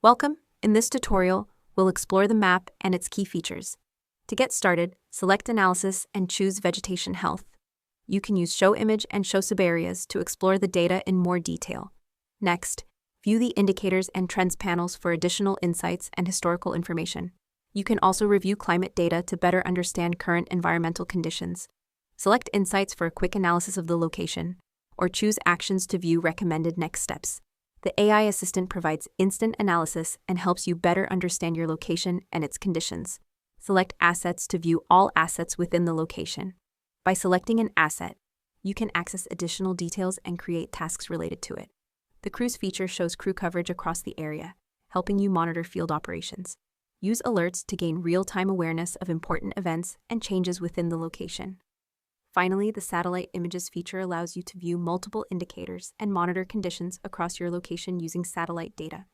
Welcome. In this tutorial, we'll explore the map and its key features. To get started, select Analysis and choose Vegetation Health. You can use Show Image and Show Subareas to explore the data in more detail. Next, view the Indicators and Trends panels for additional insights and historical information. You can also review climate data to better understand current environmental conditions. Select Insights for a quick analysis of the location, or choose Actions to view recommended next steps. The AI assistant provides instant analysis and helps you better understand your location and its conditions. Select Assets to view all assets within the location. By selecting an asset, you can access additional details and create tasks related to it. The Crews feature shows crew coverage across the area, helping you monitor field operations. Use alerts to gain real-time awareness of important events and changes within the location. Finally, the Satellite Images feature allows you to view multiple indicators and monitor conditions across your location using satellite data.